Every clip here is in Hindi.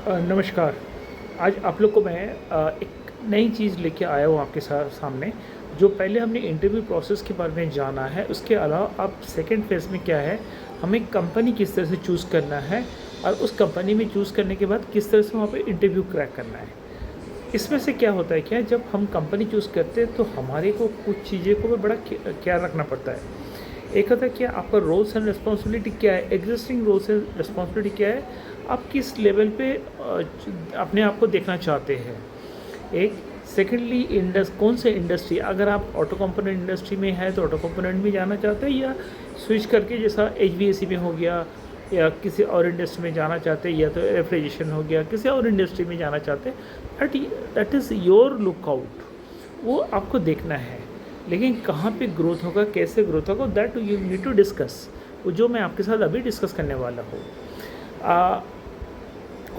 नमस्कार। आज आप लोग को मैं एक नई चीज़ लेके आया हूँ आपके सामने। जो पहले हमने इंटरव्यू प्रोसेस के बारे में जाना है, उसके अलावा अब सेकंड फेज़ में क्या है, हमें कंपनी किस तरह से चूज़ करना है और उस कंपनी में चूज़ करने के बाद किस तरह से वहाँ पे इंटरव्यू क्रैक करना है। इसमें से क्या होता है, क्या जब हम कंपनी चूज़ करते हैं तो हमारे को कुछ चीज़ें को भी बड़ा ख्याल रखना पड़ता है। एक होता है कि आपका रोल्स एंड रिस्पॉन्सिबिलिटी क्या है, एग्जिस्टिंग रोल्स एंड रिस्पॉन्सिबिलिटी क्या है, आप किस लेवल पे अपने आप को देखना चाहते हैं। एक सेकेंडली कौन से इंडस्ट्री, अगर आप ऑटो कंपोनेंट इंडस्ट्री में है तो ऑटो कंपोनेंट में जाना चाहते हैं, या स्विच करके जैसा HVAC में हो गया या किसी और इंडस्ट्री में जाना चाहते हैं, या तो रेफ्रिजरेशन हो गया, किसी और इंडस्ट्री में जाना चाहते हैं। दैट इज़ योर लुकआउट, वो आपको देखना है। लेकिन कहाँ पे ग्रोथ होगा, कैसे ग्रोथ होगा, that you need to discuss, वो जो मैं आपके साथ अभी डिस्कस करने वाला हूँ।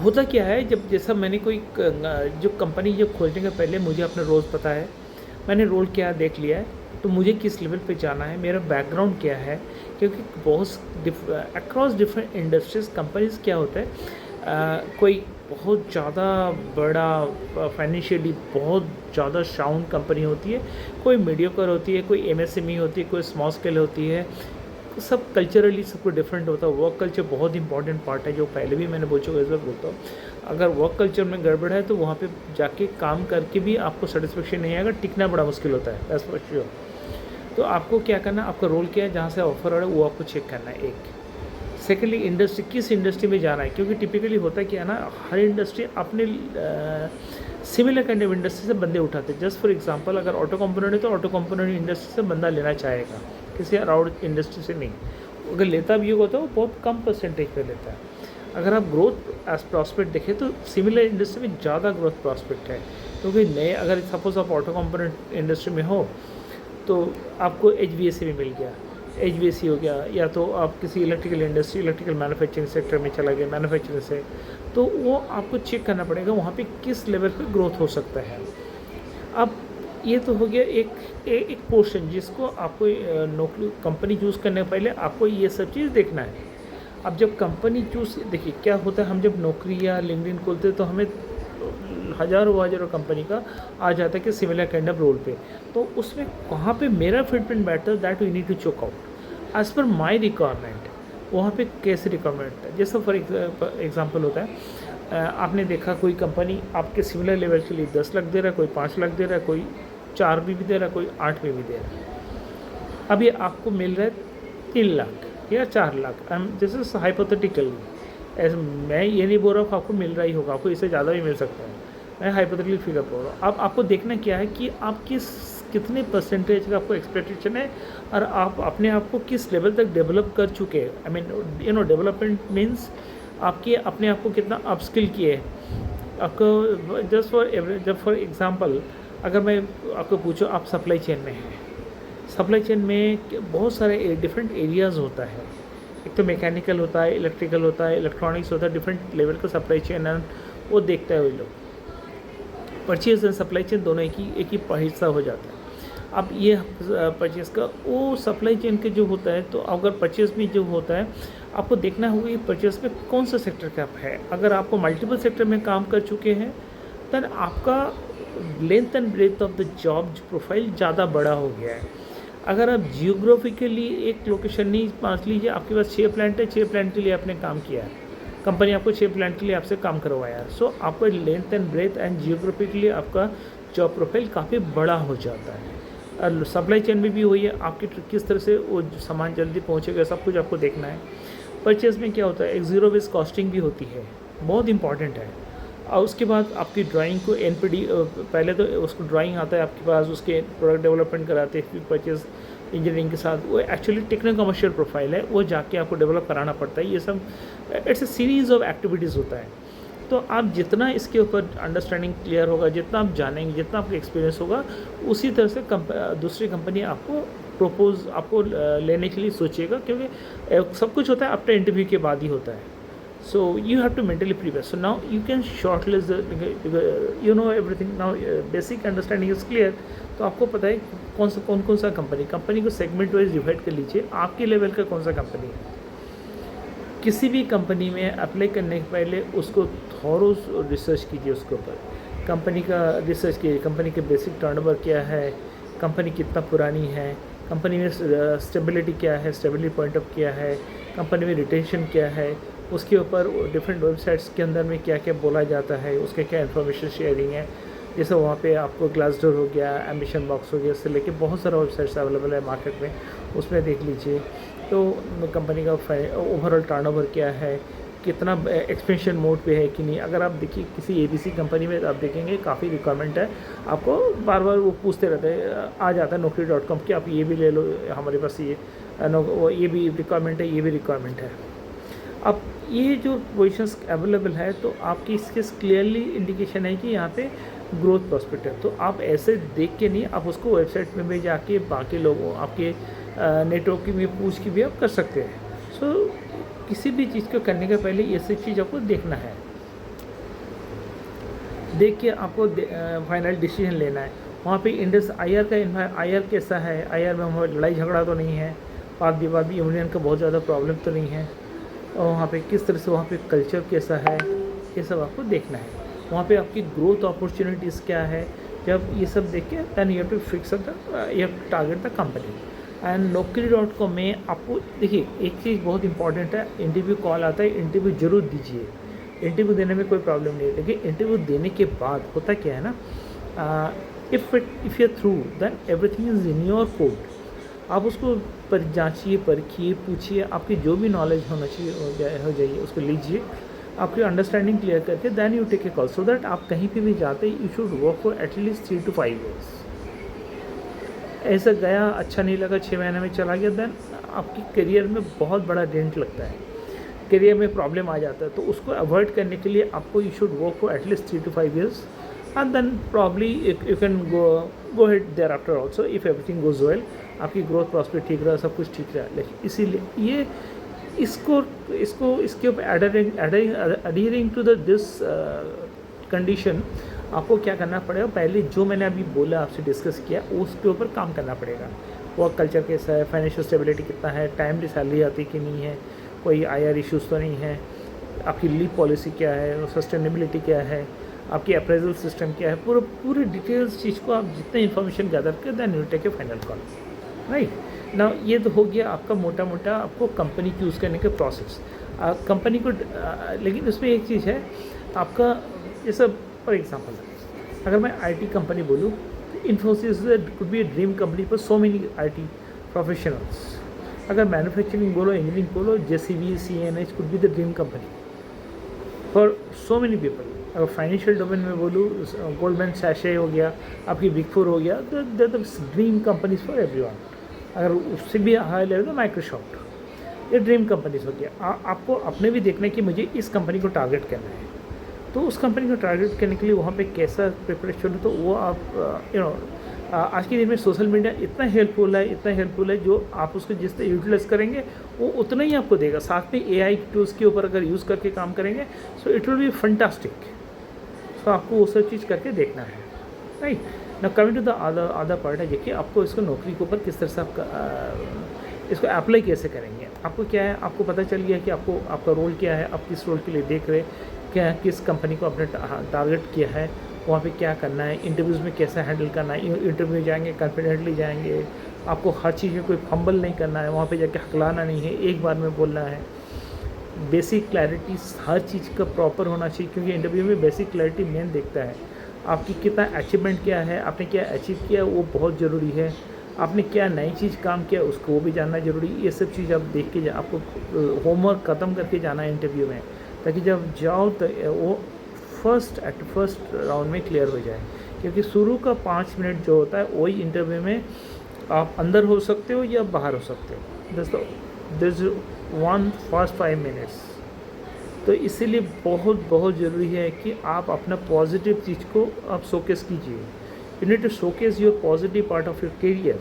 होता क्या है, जब जैसा मैंने जो कंपनी जब खोलने के पहले मुझे अपना रोल पता है, मैंने रोल क्या देख लिया है, तो मुझे किस लेवल पे जाना है, मेरा बैकग्राउंड क्या है। क्योंकि बहुत अक्रॉस डिफरेंट इंडस्ट्रीज़ कंपनीज़ क्या होता है, कोई बहुत ज़्यादा बड़ा फाइनेंशियली बहुत ज़्यादा साउंड कंपनी होती है, कोई मीडियोकर होती है, कोई MSME होती है, कोई स्मॉल स्केल होती है। सब कल्चरली सबको डिफरेंट होता है। वर्क कल्चर बहुत इंपॉर्टेंट पार्ट है, जो पहले भी मैंने बोल चुका, इस बार बोलता हूँ। अगर वर्क कल्चर में गड़बड़ है तो वहाँ पे जाके काम करके भी आपको सेटिस्फेक्शन नहीं आएगा, टिकना बड़ा मुश्किल होता है, दैट्स फॉर श्योर। तो आपको क्या करना है, आपका रोल क्या है, जहाँ से ऑफर आ रहा है वो आपको चेक करना है। एक सेकेंडली इंडस्ट्री, किस इंडस्ट्री में जाना है, क्योंकि टिपिकली होता है क्या है ना, हर इंडस्ट्री अपने सिमिलर काइंड ऑफ इंडस्ट्री से बंदे उठाते हैं। जस्ट फॉर एग्जांपल, अगर ऑटो कंपोनेंट है तो ऑटो कंपोनेंट इंडस्ट्री से बंदा लेना चाहेगा, किसी अराउंड इंडस्ट्री से नहीं। अगर लेता भी होगा तो वो बहुत कम परसेंटेज पे लेता है। अगर आप ग्रोथ एज प्रॉस्पेक्ट देखें तो सिमिलर इंडस्ट्री में ज़्यादा ग्रोथ प्रॉस्पेक्ट है, क्योंकि नए, अगर सपोज आप ऑटो कंपोनेंट इंडस्ट्री में हो तो आपको HVAC में मिल गया, HVAC हो गया, या तो आप किसी electrical industry, electrical manufacturing sector में चला गया, मैन्युफैक्चरिंग से, तो वो आपको चेक करना पड़ेगा वहाँ पे किस लेवल पे ग्रोथ हो सकता है। अब ये तो हो गया एक पोर्शन, जिसको आपको नौकरी कंपनी चूज़ करने से पहले आपको ये सब चीज़ देखना है। अब जब कंपनी चूज़, देखिए क्या होता है, हम जब नौकरी या लिंक्डइन खोलते हैं तो हमें हज़ारों कंपनी का आ जाता है कि सिमिलर काइंड ऑफ रोल पे, तो उसमें कहाँ पे मेरा फिटमेंट बैठता है, that we need to check out as per my requirement. वहाँ पे कैसे रिक्वायरमेंट है, जैसा फॉर एग्जांपल होता है, आपने देखा कोई कंपनी आपके सिमिलर लेवल के लिए 10 लाख दे रहा है, कोई 5 लाख दे रहा है, कोई 4 भी दे रहा है, कोई 8 में भी दे रहा है। अब ये आपको मिल रहा है 3 लाख या 4 लाख, दिस इज हाइपोथेटिकल। ऐसे मैं ये नहीं बोल रहा हूँ आपको मिल रहा ही होगा, आपको इससे ज़्यादा भी मिल सकता है, मैं हाइपोथेटिकल फिगर बोल रहा हूँ। अब आपको देखना क्या है कि आप कितने परसेंटेज का आपको एक्सपेक्टेशन है, और आप अपने आप को किस लेवल तक डेवलप कर चुके हैं। आई मीन डेवलपमेंट मीन्स आपके अपने आप को कितना अपस्किल किए हैं आपको। जब फॉर एग्जांपल अगर मैं आपको पूछूं, आप सप्लाई चेन में हैं, सप्लाई चेन में बहुत सारे डिफरेंट एरियाज़ होता है। एक तो मैकेनिकल होता है, इलेक्ट्रिकल होता है, इलेक्ट्रॉनिक्स होता है, डिफरेंट लेवल का सप्लाई चेन है, वो देखता है वो लोग। परचेज एंड सप्लाई चेन दोनों एक ही हिस्सा हो जाता है। अब ये परचेज़ का वो सप्लाई चेन के जो होता है, तो अगर परचेज़ में जो होता है आपको देखना होगा कि परचेज़ में कौन सा सेक्टर का है। अगर आपको मल्टीपल सेक्टर में काम कर चुके हैं, तब आपका length and breadth of the job profile ज़्यादा बड़ा हो गया है। अगर आप जियोग्राफिकली एक लोकेशन नहीं, मान लीजिए आपके पास 6 प्लांट है, 6 प्लांट के लिए आपने काम किया है, कंपनी आपको 6 प्लांट के लिए आपसे काम करवाया, सो आपका length and breadth and geographically आपका जॉब प्रोफाइल काफ़ी बड़ा हो जाता है। और सप्लाई चेन में भी हुई है, आपकी किस तरह से वो सामान जल्दी पहुंचेगा, सब कुछ आपको देखना है। परचेज में क्या होता है, एक ज़ीरो बेस कॉस्टिंग भी होती है, बहुत इंपॉर्टेंट है। और उसके बाद आपकी ड्राइंग को NPD, पहले तो उसको ड्राइंग आता है आपके पास, उसके प्रोडक्ट डेवलपमेंट कराते हैं, फिर परचेज इंजीनियरिंग के साथ, वो एक्चुअली टेक्निकल कमर्शियल प्रोफाइल है, वो जाके आपको डेवलप कराना पड़ता है। ये सब it's a series of activities होता है। तो आप जितना इसके ऊपर अंडरस्टैंडिंग क्लियर होगा, जितना आप जानेंगे, जितना आपका एक्सपीरियंस होगा, उसी तरह से दूसरी कंपनी आपको लेने के लिए सोचेगा, क्योंकि सब कुछ होता है आफ्टर इंटरव्यू के बाद ही होता है। So you have to mentally prepare. So now you can shortlist you know everything now, basic understanding is clear. तो आपको पता है कौन सा कंपनी को सेगमेंट वाइज डिवाइड कर लीजिए, आपके लेवल का कौन सा कंपनी है। किसी भी कंपनी में अप्लाई करने के पहले उसको थॉरो रिसर्च कीजिए, उसके ऊपर कंपनी का रिसर्च कीजिए, कंपनी के बेसिक टर्नओवर क्या है, कंपनी कितना पुरानी है, कंपनी में स्टेबिलिटी क्या है, स्टेबिलिटी पॉइंट ऑफ क्या है, कंपनी में रिटेंशन क्या है, उसके ऊपर डिफरेंट वेबसाइट्स के अंदर में क्या क्या बोला जाता है, उसके क्या इन्फॉर्मेशन शेयरिंग है। जैसे वहाँ पे आपको ग्लासडोर हो गया, एम्बिशन बॉक्स हो गया, इससे लेके बहुत सारा वेबसाइट्स अवेलेबल है मार्केट में, उसमें देख लीजिए। तो कंपनी का ओवरऑल टर्नओवर क्या है, कितना एक्सपेंशन मोड पे है कि नहीं। अगर आप देखिए किसी एबीसी कंपनी में आप देखेंगे काफ़ी रिक्वायरमेंट है, आपको बार बार वो पूछते रहते हैं, आ जाता है naukri.com कि आप ये भी ले लो, हमारे पास ये भी रिक्वायरमेंट है, ये भी रिक्वायरमेंट है। अब ये जो पोजिशंस अवेलेबल है तो आपकी इसके क्लियरली इंडिकेशन है कि यहाँ पे ग्रोथ प्रॉस्पेक्ट है। तो आप ऐसे देख के नहीं, आप उसको वेबसाइट में भी जाके बाकी लोगों आपके नेटवर्क की भी पूछ के भी आप कर सकते हैं। सो किसी भी चीज़ को करने के पहले ये सब चीज़ आपको देखना है, देख के आपको फाइनल डिसीजन लेना है। वहाँ पे इंडस आईआर का आईआर कैसा है, आईआर में हमारा लड़ाई झगड़ा तो नहीं है, वाद विवाद यूनियन का बहुत ज़्यादा प्रॉब्लम तो नहीं है, और वहाँ पे किस तरह से वहाँ पे कल्चर कैसा है, ये सब आपको देखना है। वहाँ पे आपकी ग्रोथ अपॉर्चुनिटीज़ क्या है, जब ये सब देख के then you have to fix you have to target the company. And naukri.com में आपको देखिए एक चीज़ बहुत इंपॉर्टेंट है, इंटरव्यू कॉल आता है, इंटरव्यू जरूर दीजिए। इंटरव्यू देने में कोई प्रॉब्लम नहीं है, लेकिन इंटरव्यू देने के बाद होता क्या है ना, if you are through then everything is in your code. आप उसको पर जांचिए, परखिए, पूछिए, आपकी जो भी नॉलेज होना चाहिए हो जाइए, उसको लीजिए, आपकी अंडरस्टैंडिंग क्लियर करके then you take a call, so that आप कहीं पे भी जाते you should work for at least 3 to 5 years। ऐसा गया, अच्छा नहीं लगा, 6 महीने में चला गया, देन आपकी करियर में बहुत बड़ा डेंट लगता है, करियर में प्रॉब्लम आ जाता है। तो उसको अवॉइड करने के लिए आपको you should work for at least 3 to 5 years and then probably you can go head there after also if everything goes well. आपकी ग्रोथ प्रॉस्पेक्ट ठीक रहा, सब कुछ ठीक रहा, लेकिन इसीलिए ये इसके ऊपर अडहियरिंग टू दिस कंडीशन आपको क्या करना पड़ेगा, पहले जो मैंने अभी बोला आपसे डिस्कस किया उसके ऊपर काम करना पड़ेगा। वर्क कल्चर कैसा है, फाइनेंशियल स्टेबिलिटी कितना है, टाइमली सैलरी आती कि नहीं है, कोई आईआर इश्यूज़ तो नहीं है, आपकी लीव पॉलिसी क्या है, सस्टेनेबिलिटी क्या है, आपकी अप्रेजल सिस्टम क्या है, पूरे डिटेल्स चीज़ को आप जितने इन्फॉर्मेशन गैदर कर then you take a final call, right ना। ये तो हो गया आपका मोटा मोटा आपको कंपनी चूज़ करने का प्रोसेस, कंपनी को। लेकिन उसमें एक चीज़ है आपका, जैसा फॉर एग्जांपल अगर मैं आईटी कंपनी बोलूँ, Infosys could be a dream company for so many IT professionals. अगर मैन्युफैक्चरिंग बोलो, इंजीनियरिंग बोलो, JCB, CNH could be the dream company for so many people. अगर फाइनेंशियल डोमेन में बोलूँ, गोल्डमैन सैशे हो गया, आपकी बिग फोर हो गया, the dream companies for everyone. अगर उससे भी हाई लेवल तो माइक्रोसॉफ्ट, ये ड्रीम कंपनीज हो गया। आपको अपने भी देखना है कि मुझे इस कंपनी को टारगेट करना है, तो उस कंपनी को टारगेट करने के लिए वहाँ पे कैसा प्रिपरेशन है, तो वो आप आज के दिन में सोशल मीडिया इतना हेल्पफुल है, जो आप उसको जिस तरह यूटिलाइज करेंगे वो उतना ही आपको देगा। साथ में एआई टूल्स के ऊपर अगर यूज़ करके काम करेंगे so it will be fantastic. So आपको वो सब चीज़ करके देखना है, राइट ना। Coming to the other part है, देखिए आपको इसको नौकरी के ऊपर किस तरह से आप इसको अप्लाई कैसे करेंगे। आपको क्या है, आपको पता चल गया कि आपका रोल क्या है, आप किस रोल के लिए देख रहे, क्या किस कंपनी को आपने टारगेट किया है, वहाँ पे क्या करना है, इंटरव्यूज़ में कैसे हैंडल करना है। इंटरव्यू में जाएंगे कॉन्फिडेंटली जाएंगे, आपको हर चीज़ में कोई फंबल नहीं करना है, वहाँ पे जाके हकलाना नहीं है, एक बार में बोलना है। बेसिक क्लैरिटी हर चीज़ का प्रॉपर होना चाहिए, क्योंकि इंटरव्यू में बेसिक क्लैरिटी मेन देखता है। आपकी कितना अचीवमेंट क्या है, आपने क्या अचीव किया वो बहुत ज़रूरी है, आपने क्या नई चीज़ काम किया उसको वो भी जानना ज़रूरी। ये सब चीज़ आप देख के आपको होमवर्क ख़त्म करके जाना है इंटरव्यू में, ताकि जब जाओ तो वो फर्स्ट राउंड में क्लियर हो जाए। क्योंकि शुरू का 5 मिनट जो होता है वही इंटरव्यू में आप अंदर हो सकते हो या बाहर हो सकते हो। दोस्तों दिस वन फर्स्ट 5 मिनट्स, तो इसीलिए बहुत ज़रूरी है कि आप अपना पॉजिटिव चीज़ को आप शोकेस कीजिए। You need to showcase your positive part of your career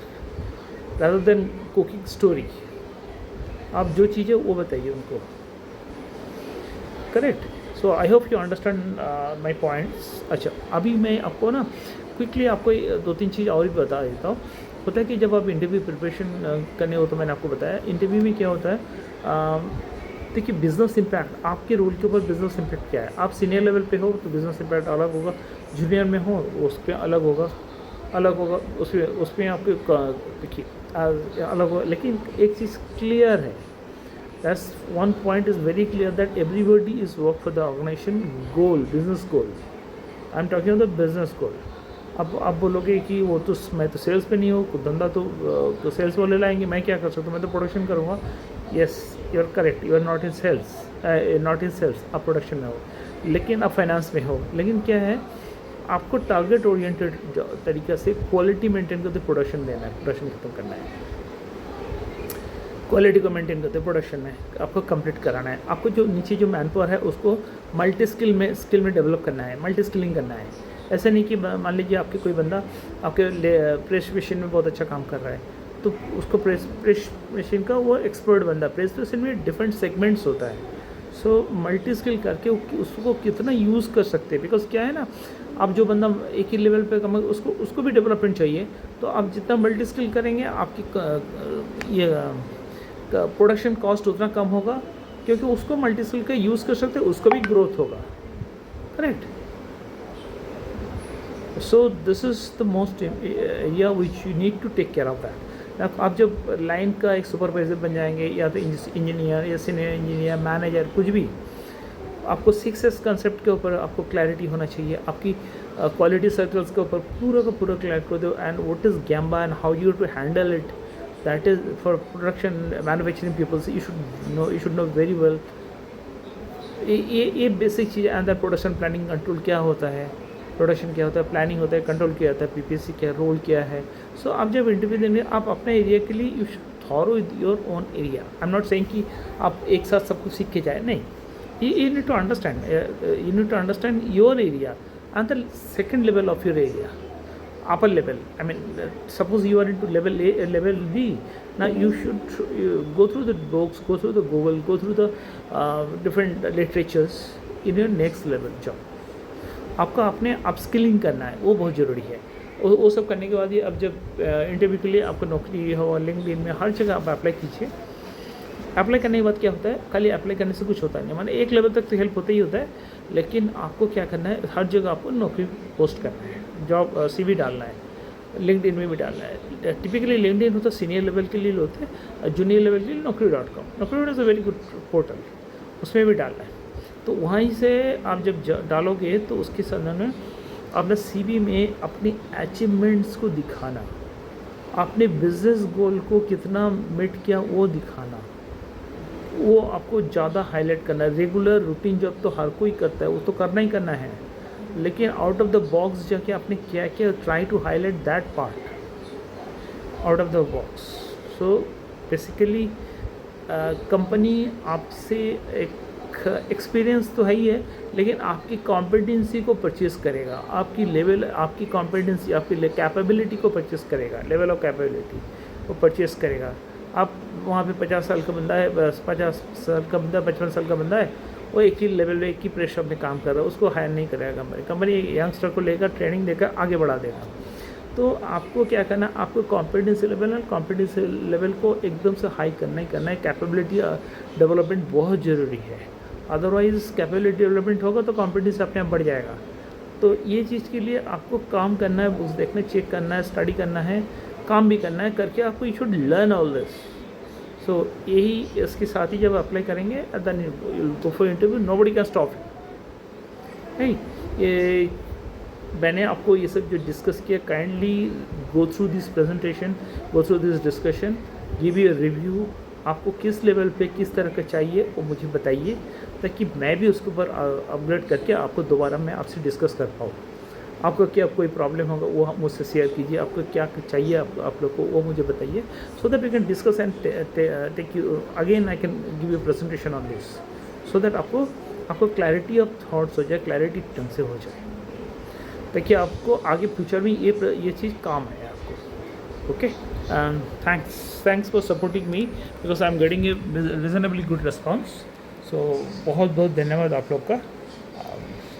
rather than cooking story. आप जो चीज़ें वो बताइए उनको, correct. So I hope you understand my points. अच्छा, अभी मैं आपको ना क्विकली आपको 2-3 चीज़ और भी बता देता हूँ। होता है कि जब आप इंटरव्यू प्रिपरेशन करने हो, तो मैंने आपको बताया इंटरव्यू में क्या होता है, देखिए बिजनेस इम्पैक्ट, आपके रोल के ऊपर बिजनेस इम्पैक्ट क्या है। आप सीनियर लेवल पे हो तो बिजनेस इम्पैक्ट अलग होगा, जूनियर में हो उस पर अलग होगा उसमें आपके देखिए अलग होगा। लेकिन एक चीज़ क्लियर है, that's one point is very clear, that everybody is work for the organisation goal, business goal. I am talking the business goal. अब आप बोलोगे कि वो तो मैं तो सेल्स पे नहीं हूँ, धंधा तो सेल्स वाले लाएंगे, मैं क्या कर सकता हूँ, मैं तो प्रोडक्शन करूँगा। Yes, you are correct, you are not in sales, not in sales, आप प्रोडक्शन में हो, लेकिन आप फाइनेंस में हो। लेकिन क्या है, आपको टारगेट ओरिएंटेड तरीक़े से क्वालिटी मेंटेन करते प्रोडक्शन देना है, प्रोडक्शन खत्म करना है, क्वालिटी को मेंटेन करते प्रोडक्शन में आपको कंप्लीट कराना है। आपको जो नीचे जो मैन पावर है उसको मल्टी स्किल में डेवलप करना है, मल्टी स्किलिंग करना है। ऐसा नहीं कि मान लीजिए आपके कोई बंदा आपके प्रेस मशीन में बहुत अच्छा काम कर रहा है, तो उसको प्रेस मशीन का वो एक्सपर्ट बंदा, प्रेस मशीन में डिफरेंट सेगमेंट्स होता है। सो मल्टी स्किल करके उसको कितना यूज़ कर सकते हैं, बिकॉज क्या है ना, आप जो बंदा एक ही लेवल पे कम उसको भी डेवलपमेंट चाहिए। तो आप जितना मल्टी स्किल करेंगे आपकी ये प्रोडक्शन कॉस्ट उतना कम होगा, क्योंकि उसको मल्टी स्किल का यूज़ कर सकते हैं, उसको भी ग्रोथ होगा। Correct. So this is the most area which you need to take care of that. आप जब लाइन का एक सुपरवाइज़र बन जाएंगे, या तो इंजीनियर या सीनियर इंजीनियर, मैनेजर, कुछ भी, आपको 6S कंसेप्ट के ऊपर आपको क्लैरिटी होना चाहिए, आपकी क्वालिटी सर्कल्स के ऊपर पूरा का पूरा क्लैरिटी हो दो, and what is gemba and how you to handle it. That is for production manufacturing peoples, you should know very well ये बेसिक चीज़। And that production planning control क्या होता है, प्रोडक्शन क्या होता है, प्लानिंग होता है, कंट्रोल क्या होता है, पीपीसी क्या रोल क्या है। सो आप जब इंटरव्यू देंगे, आप अपने एरिया के लिए you should thorough your own area. I am not saying कि आप एक साथ सब कुछ सीख के जाए, नहीं। You need to understand your area and the second level of your area, upper level. I mean, suppose you are into level A, level B. Now you should go through the books, go through the Google, go through the different literatures in your next level job. आपका अपने अपस्किलिंग करना है, वो बहुत ज़रूरी है। वो सब करने के बाद ही अब जब इंटरव्यू के लिए आपको नौकरी हो, लिंक्डइन में हर जगह आप अप्लाई कीजिए। अप्लाई करने के बाद क्या होता है, खाली अप्लाई करने से कुछ होता नहीं, माने एक लेवल तक तो हेल्प होता ही होता है, लेकिन आपको क्या करना है, हर जगह आपको नौकरी पोस्ट करना है, जॉब CV डालना है, लिंक्डइन में भी डालना है। टिपिकली लिंक्डइन होता है सीनियर लेवल के लिए होते हैं, जूनियर लेवल के लिए naukri.com, naukri is a very good portal, उसमें भी डालना है। तो वहीं से आप जब डालोगे तो उसके साथ में अपना CV में अपनी अचीवमेंट्स को दिखाना, अपने बिजनेस गोल को कितना मीट किया वो दिखाना, वो आपको ज़्यादा हाईलाइट करना है। रेगुलर रूटीन जॉब तो हर कोई करता है, वो तो करना ही करना है, लेकिन आउट ऑफ द बॉक्स जाके आपने क्या किया, try to highlight that part out of the box. So basically company आपसे एक एक्सपीरियंस तो है ही है, लेकिन आपकी कॉम्पिटेंसी को परचेस करेगा, आपकी लेवल, आपकी कॉम्पिटेंसी, आपकी कैपेबिलिटी को परचेस करेगा, लेवल ऑफ कैपेबिलिटी वो परचेस करेगा। आप वहाँ पे 50 साल का बंदा है, 50 साल का बंदा, 55 साल का बंदा है, वो एक ही लेवल में एक ही प्रेशर में काम कर रहा है, उसको हायर नहीं करेगा कंपनी यंगस्टर को लेकर ट्रेनिंग देकर आगे बढ़ा देगा। तो आपको क्या करना, आपको कॉम्पिटेंसी लेवल है, कॉम्पिटेंसी लेवल को एकदम से हाई करना ही करना है। कैपेबिलिटी डेवलपमेंट बहुत ज़रूरी है, अदरवाइज़ कैपेबिलिटी डेवलपमेंट होगा तो कॉम्पिटेंस अपने आप बढ़ जाएगा। तो ये चीज़ के लिए आपको काम करना है, बुक्स देखना, चेक करना है, स्टडी करना है, काम भी करना है, करके आपको you should learn all this. So यही इसके साथ ही जब अप्लाई करेंगे then you go for interview, nobody can stop you. नहीं, ये मैंने आपको ये सब जो डिस्कस किया, kindly go through this presentation, go through this discussion, give you review. आपको किस लेवल पे किस तरह का चाहिए वो मुझे बताइए, ताकि मैं भी उसके ऊपर अपग्रेड करके आपको दोबारा मैं आपसे डिस्कस कर पाऊँ। आपको क्या कोई प्रॉब्लम होगा वो मुझसे शेयर कीजिए, आपको क्या चाहिए आप लोग को वो मुझे बताइए, so that we can discuss and take you again, I can give you presentation on this, so that आपको क्लैरिटी ऑफ थॉट्स हो जाए, क्लैरिटी ढंग से हो जाए, ताकि आपको आगे फ्यूचर में ये चीज़ काम है आपको। Okay, thanks for supporting me, because I am getting a reasonably good response. So बहुत बहुत धन्यवाद आप लोग का।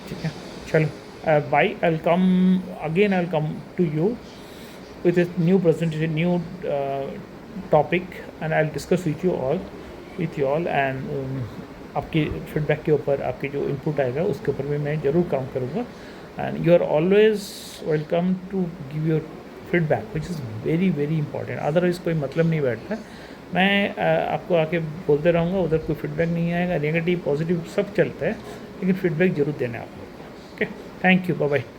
ठीक है, चलो, bye. I'll come to you with a new presentation, new topic, and I'll discuss with you all. With you all and आपकी फीडबैक के ऊपर आपके जो इनपुट आएगा उसके ऊपर भी मैं ज़रूर काम करूँगा and you are always welcome to give your feedback which is very very important. Otherwise कोई मतलब नहीं बैठता है। मैं आपको आके बोलते रहूँगा, उधर कोई फीडबैक नहीं आएगा, नेगेटिव पॉजिटिव सब चलता है, लेकिन फीडबैक ज़रूर देना है आप लोग को। Okay, thank you, bye bye.